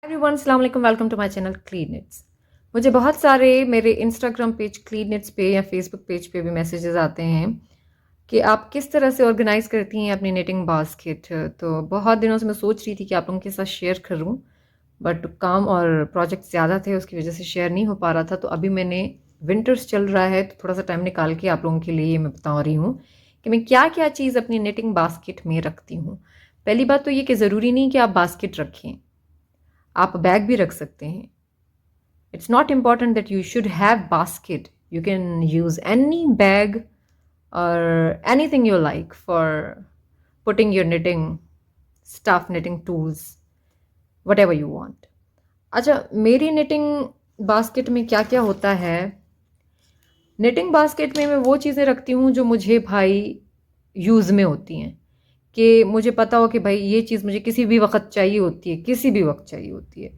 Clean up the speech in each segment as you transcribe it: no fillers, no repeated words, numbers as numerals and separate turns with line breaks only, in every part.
Everyone, अस्सलाम वालेकुम। Welcome to my channel clean it's. मुझे बहुत सारे मेरे इंस्टाग्राम पेज क्लीन इट्स पे या फेसबुक पेज पे भी मैसेजेस आते हैं कि आप किस तरह से ऑर्गेनाइज करती हैं अपनी निटिंग बास्केट। तो बहुत दिनों से मैं सोच रही थी कि आप लोगों के साथ शेयर करूं, बट काम और प्रोजेक्ट ज़्यादा थे, उसकी वजह से शेयर नहीं हो पा रहा था। तो अभी मैंने विंटर्स चल रहा है तो थोड़ा सा टाइम निकाल के आप लोगों के लिए मैं बता रही हूँ कि मैं क्या क्या चीज़ अपनी निटिंग बास्केट में रखती हूँ। पहली बात तो ये कि ज़रूरी नहीं कि आप बास्केट रखें, आप बैग भी रख सकते हैं। It's not important that you should have basket. You can use any bag or anything you like for putting your knitting stuff, knitting tools, whatever you want. अच्छा, मेरी knitting basket में क्या क्या होता है? knitting basket में मैं वो चीज़ें रखती हूँ जो मुझे भाई यूज़ में होती हैं, कि मुझे पता हो कि भाई ये चीज़ मुझे किसी भी वक्त चाहिए होती है, किसी भी वक्त चाहिए होती है।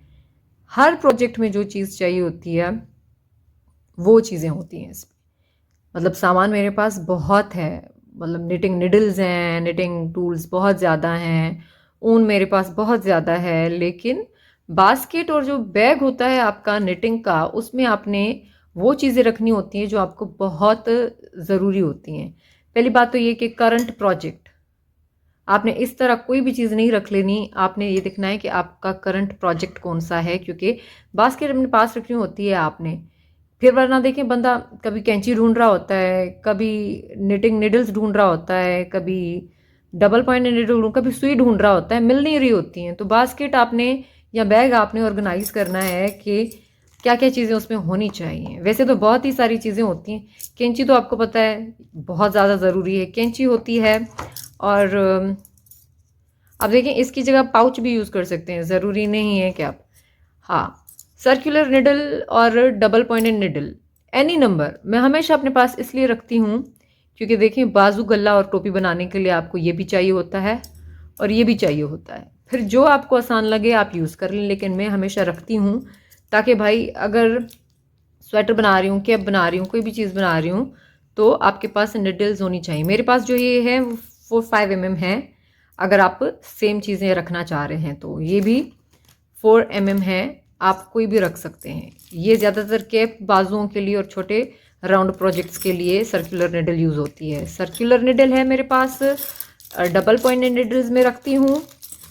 हर प्रोजेक्ट में जो चीज़ चाहिए होती है वो चीज़ें होती हैं इसमें। मतलब सामान मेरे पास बहुत है, मतलब निटिंग निडल्स हैं, निटिंग टूल्स बहुत ज़्यादा हैं, ऊन मेरे पास बहुत ज़्यादा है। लेकिन बास्केट और जो बैग होता है आपका निटिंग का, उसमें आपने वो चीज़ें रखनी होती हैं जो आपको बहुत ज़रूरी होती हैं। पहली बात तो ये कि करंट प्रोजेक्ट आपने इस तरह कोई भी चीज़ नहीं रख लेनी। आपने ये देखना है कि आपका करंट प्रोजेक्ट कौन सा है, क्योंकि बास्केट अपने पास रखनी होती है आपने। फिर वरना देखें, बंदा कभी कैंची ढूंढ रहा होता है, कभी निटिंग निडल्स ढूंढ रहा होता है, कभी डबल पॉइंट निडल, कभी सुई ढूंढ रहा होता है, मिल नहीं रही होती हैं। तो बास्केट आपने या बैग आपने ऑर्गेनाइज करना है कि क्या क्या चीज़ें उसमें होनी चाहिए। वैसे तो बहुत ही सारी चीज़ें होती हैं। कैंची तो आपको पता है बहुत ज़्यादा ज़रूरी है, कैंची होती है। और अब देखें, इसकी जगह पाउच भी यूज़ कर सकते हैं, ज़रूरी नहीं है कि आप, हाँ, सर्कुलर निडल और double pointed needle any number मैं हमेशा अपने पास इसलिए रखती हूँ क्योंकि देखें, बाजू गला और टोपी बनाने के लिए आपको ये भी चाहिए होता है और ये भी चाहिए होता है। फिर जो आपको आसान लगे आप यूज़ कर लें, लेकिन मैं हमेशा रखती हूँ ताकि भाई अगर स्वेटर बना रही हूँ, कैप बना रही हूँ, कोई भी चीज़ बना रही हूँ, तो आपके पास निडल्स होनी चाहिए। मेरे पास जो ये है वो 5 mm है। अगर आप सेम चीज़ें रखना चाह रहे हैं तो ये भी 4 mm है, आप कोई भी रख सकते हैं। ये ज़्यादातर कैप बाजुओं के लिए और छोटे राउंड प्रोजेक्ट्स के लिए सर्कुलर निडल यूज़ होती है। सर्कुलर निडल है मेरे पास, डबल पॉइंटेड निडल्स में रखती हूँ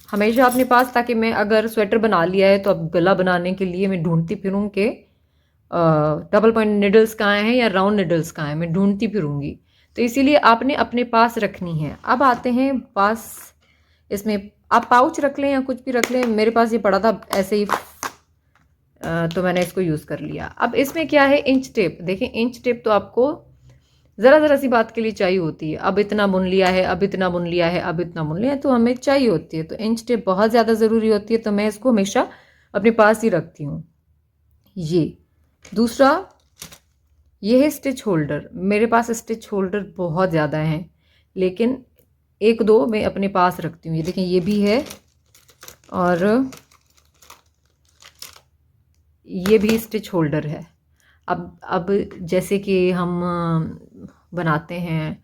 हमेशा अपने पास, ताकि मैं अगर स्वेटर बना लिया है तो अब गला बनाने के लिए मैं ढूंढती फिरूँ कि डबल पॉइंट निडल्स कहाँ हैं या राउंड निडल्स कहाँ हैं, मैं ढूंढती फिरूंगी। तो इसीलिए आपने अपने पास रखनी है। अब आते हैं पास, इसमें आप पाउच रख लें या कुछ भी रख लें। मेरे पास ये पड़ा था ऐसे ही, तो मैंने इसको यूज़ कर लिया। अब इसमें क्या है, इंच टेप। देखें, इंच टेप तो आपको ज़रा ज़रा सी बात के लिए चाहिए होती है। अब इतना बुन लिया है, अब इतना बुन लिया है, अब इतना बुन लिया है, तो हमें चाहिए होती है। तो इंच टेप बहुत ज़्यादा ज़रूरी होती है, तो मैं इसको हमेशा अपने पास ही रखती हूँ। ये दूसरा, ये है स्टिच होल्डर। मेरे पास स्टिच होल्डर बहुत ज़्यादा हैं, लेकिन एक दो मैं अपने पास रखती हूँ। ये देखें, ये भी है और ये भी स्टिच होल्डर है। अब जैसे कि हम बनाते हैं,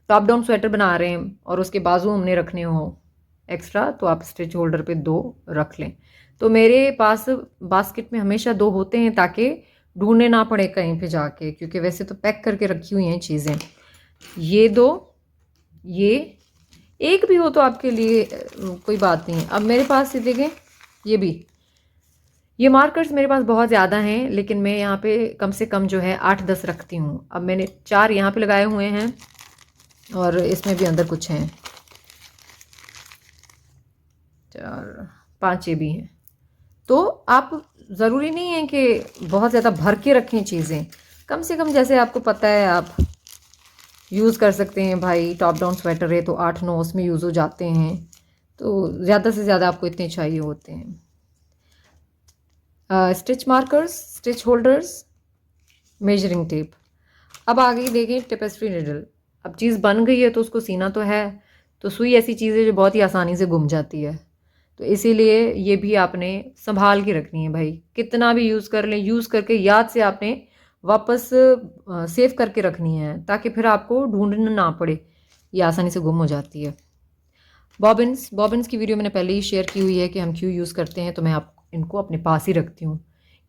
टॉप डाउन स्वेटर बना रहे हैं और उसके बाजू हमने रखने हो एक्स्ट्रा, तो आप स्टिच होल्डर पे 2 रख लें। तो मेरे पास बास्केट में हमेशा 2 होते हैं ताकि ढूंढने ना पड़े कहीं पे जाके, क्योंकि वैसे तो पैक करके रखी हुई हैं चीज़ें। ये 2, ये एक भी हो तो आपके लिए कोई बात नहीं है। अब मेरे पास ये देखें, ये भी, ये मार्कर्स मेरे पास बहुत ज़्यादा हैं, लेकिन मैं यहाँ पे कम से कम जो है 8-10 रखती हूँ। अब मैंने 4 यहाँ पे लगाए हुए हैं और इसमें भी अंदर कुछ हैं, 4-5 ये भी हैं। तो आप ज़रूरी नहीं है कि बहुत ज़्यादा भर के रखें चीज़ें, कम से कम जैसे आपको पता है आप यूज़ कर सकते हैं। भाई टॉप डाउन स्वेटर है तो 8-9 उसमें यूज़ हो जाते हैं, तो ज़्यादा से ज़्यादा आपको इतने चाहिए होते हैं। Stitch markers, stitch holders, measuring tape. अब आगे देखें टेपेस्ट्री निडल। अब चीज़ बन गई है तो उसको सीना तो है, तो सुई ऐसी चीज़ है जो बहुत ही आसानी से गुम जाती है, तो इसीलिए ये भी आपने संभाल के रखनी है। भाई कितना भी यूज़ कर लें, यूज़ करके याद से आपने वापस सेव करके रखनी है, ताकि फिर आपको ढूंढना ना पड़े, ये आसानी से गुम हो जाती है। बॉबिन्स की वीडियो मैंने पहले ही शेयर की हुई है कि हम क्यों यूज़ करते हैं, तो मैं आप इनको अपने पास ही रखती हूँ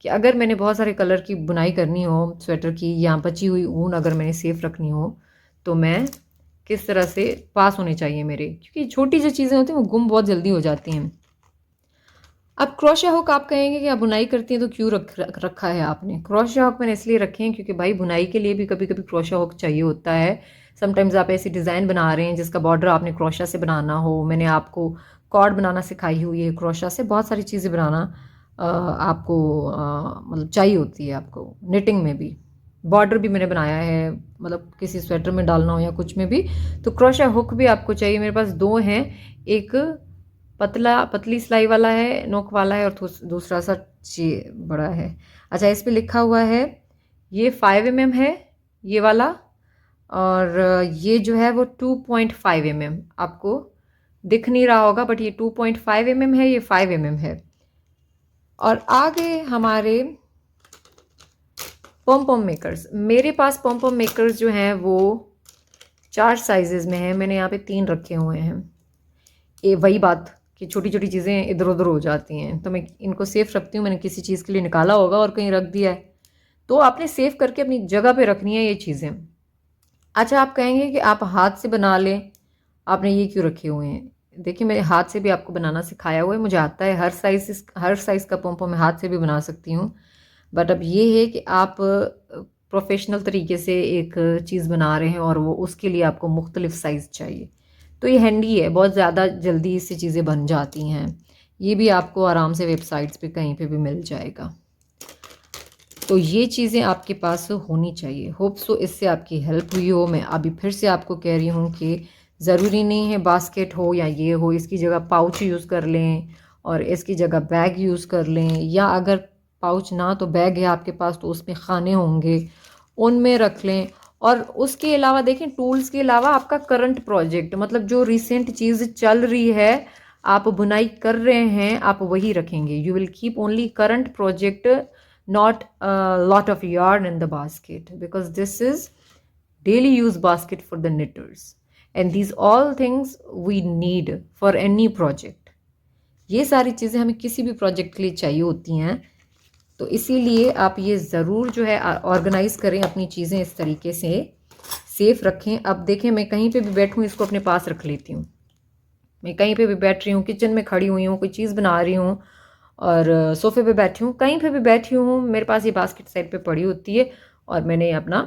कि अगर मैंने बहुत सारे कलर की बुनाई करनी हो स्वेटर की या बची हुई ऊन अगर मैंने सेफ रखनी हो तो मैं किस तरह से पास होने चाहिए मेरे, क्योंकि छोटी जो चीज़ें होती हैं वो गुम बहुत जल्दी हो जाती हैं। अब क्रोशिया हुक आप कहेंगे कि आप बुनाई करती हैं तो क्यों रखा है आपने? क्रोशिया हुक मैंने इसलिए रखे हैं क्योंकि भाई बुनाई के लिए भी कभी कभी क्रोशिया हुक चाहिए होता है। समटाइम्स आप ऐसी डिज़ाइन बना रहे हैं जिसका बॉर्डर आपने क्रोशिया से बनाना हो, मैंने आपको कॉर्ड बनाना सिखाई हुई है क्रोशिया से, बहुत सारी चीज़ें बनाना आपको मतलब चाहिए होती है आपको। निटिंग में भी बॉर्डर भी मैंने बनाया है, मतलब किसी स्वेटर में डालना हो या कुछ में भी, तो क्रोशिया हुक भी आपको चाहिए। मेरे पास दो हैं, एक पतली सिलाई वाला है, नोक वाला है, और दूसरा सा बड़ा है। अच्छा, इस पे लिखा हुआ है ये 5 mm है ये वाला, और ये जो है वो 2.5 mm, आपको दिख नहीं रहा होगा बट ये 2.5 mm है, ये 5 mm है। और आगे हमारे पॉम पॉम मेकर्स, मेरे पास पॉम पॉम मेकर्स जो हैं वो 4 साइजेस में हैं, मैंने यहाँ पे 3 रखे हुए हैं। ये वही बात कि छोटी छोटी चीज़ें इधर उधर हो जाती हैं तो मैं इनको सेफ रखती हूँ। मैंने किसी चीज़ के लिए निकाला होगा और कहीं रख दिया है, तो आपने सेव करके अपनी जगह पे रखनी है ये चीज़ें। अच्छा, आप कहेंगे कि आप हाथ से बना लें, आपने ये क्यों रखे हुए हैं? देखिए, मैंने हाथ से भी आपको बनाना सिखाया हुआ है, मुझे आता है। हर साइज़ का पोम मैं हाथ से भी बना सकती हूँ। बट अब ये है कि आप प्रोफेशनल तरीके से एक चीज़ बना रहे हैं और वो उसके लिए आपको मुख्तलिफ साइज़ चाहिए, तो ये हैंडी है, बहुत ज़्यादा जल्दी इससे चीज़ें बन जाती हैं। ये भी आपको आराम से वेबसाइट्स पे कहीं पे भी मिल जाएगा। तो ये चीज़ें आपके पास होनी चाहिए। होप सो इससे आपकी हेल्प हुई हो। मैं अभी फिर से आपको कह रही हूँ कि ज़रूरी नहीं है बास्केट हो या ये हो, इसकी जगह पाउच यूज़ कर लें और इसकी जगह बैग यूज़ कर लें, या अगर पाउच ना तो बैग है आपके पास तो उसमें खाने होंगे, उनमें रख लें। और उसके अलावा देखें, टूल्स के अलावा आपका करंट प्रोजेक्ट, मतलब जो रिसेंट चीज़ चल रही है, आप बुनाई कर रहे हैं, आप वही रखेंगे। You will keep only current project, not a lot of yarn in the basket, because this is daily use basket for the knitters, and these all things we need for any project. ये सारी चीज़ें हमें किसी भी project के लिए चाहिए होती हैं, तो इसीलिए आप ये ज़रूर जो है ऑर्गेनाइज करें अपनी चीज़ें, इस तरीके से सेफ रखें। अब देखें, मैं कहीं पे भी बैठूं इसको अपने पास रख लेती हूँ। मैं कहीं पे भी बैठ रही हूँ, किचन में खड़ी हुई हूँ, कोई चीज़ बना रही हूँ और सोफे पे बैठी हूँ, कहीं पे भी बैठी हूँ, मेरे पास ये बास्केट साइड पे पड़ी होती है और मैंने अपना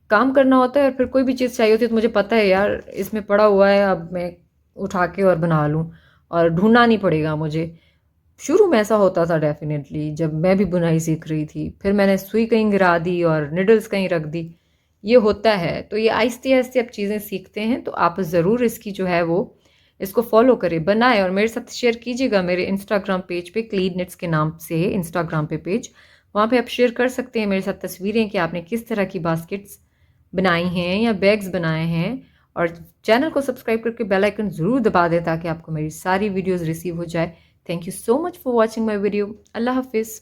काम करना होता है। और फिर कोई भी चीज़ चाहिए होती है तो मुझे पता है यार इसमें पड़ा हुआ है, अब मैं उठा के और बना लूँ और ढूंढना नहीं पड़ेगा मुझे। शुरू में ऐसा होता था डेफिनेटली, जब मैं भी बुनाई सीख रही थी, फिर मैंने सुई कहीं गिरा दी और निडल्स कहीं रख दी, ये होता है। तो ये आहिस्ते आहिस्ते अब चीज़ें सीखते हैं, तो आप ज़रूर इसकी जो है वो इसको फॉलो करें, बनाएं और मेरे साथ शेयर कीजिएगा। मेरे इंस्टाग्राम पेज पे क्लीन निट्स के नाम से है इंस्टाग्राम पे पेज, वहाँ पे आप शेयर कर सकते हैं मेरे साथ तस्वीरें कि आपने किस तरह की बास्केट्स बनाई हैं या बैग्स बनाए हैं। और चैनल को सब्सक्राइब करके बेल आइकन ज़रूर दबा दें ताकि आपको मेरी सारी वीडियोज़ रिसीव हो जाए। Thank you so much for watching my video. अल्लाह हाफिज़।